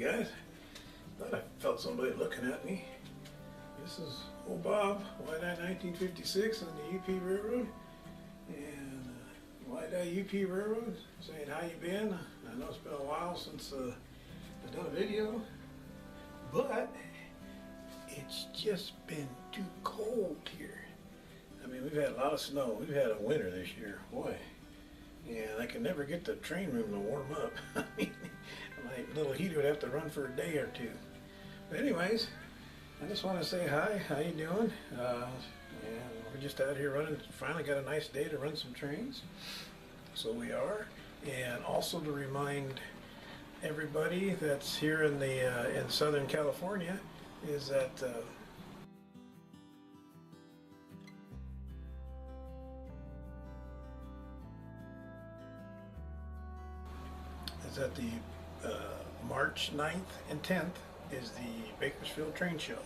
guys. Thought I felt somebody looking at me. This is old Bob, WIDI 1956 on the UP Railroad. And WIDI UP Railroad saying how you been. I know it's been a while since I've done a video, but it's just been too cold here. I mean, we've had a lot of snow. We've had a winter this year, boy. And I can never get the train room to warm up. I mean, my little heater would have to run for a day or two. But anyways, I just want to say hi. How you doing? And we're just out here running. Finally got a nice day to run some trains. So we are. And also to remind everybody that's here in the in Southern California is that the March 9th and 10th is the Bakersfield train show,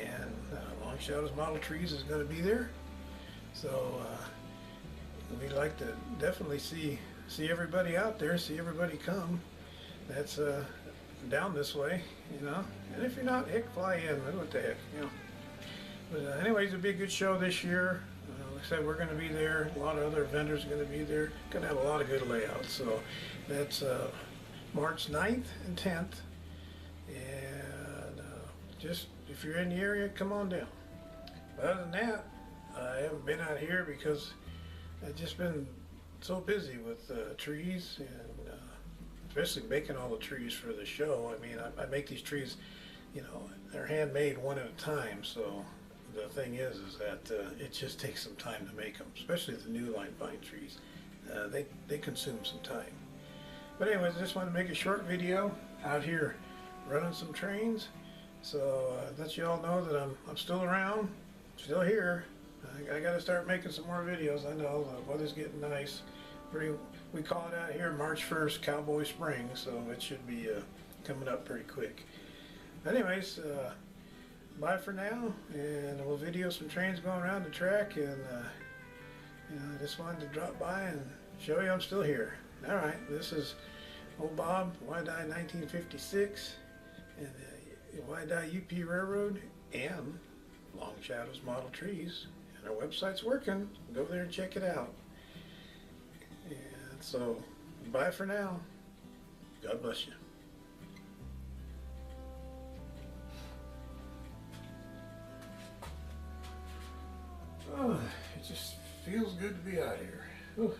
and Long Shadows Model Trees is going to be there. So we'd like to definitely see everybody out there, see everybody come. That's down this way, you know. And if you're not, heck, fly in. What the heck, you know. But anyways, it'll be a good show this year. Like I said, we're going to be there. A lot of other vendors are going to be there. Going to have a lot of good layouts. So that's March 9th and 10th. And just, if you're in the area, come on down. But other than that, I haven't been out here because I've just been so busy with trees and especially making all the trees for the show. I mean, I make these trees, you know, they're handmade one at a time. So the thing is that it just takes some time to make them, especially the new line pine trees. They consume some time. But anyways, I just want to make a short video out here running some trains. So let you all know that I'm still around, still here. I got to start making some more videos. I know the weather's getting nice. We call it out here March 1st, Cowboy Spring, so it should be coming up pretty quick. Anyways, bye for now, and we'll video some trains going around the track, and you know, I just wanted to drop by and show you I'm still here. All right, this is old Bob, WIDI 1956, and the WIDI UP Railroad, and Long Shadows Model Trees, and our website's working. Go there and check it out. And so, bye for now. God bless you. Oh, it just feels good to be out here. Ooh.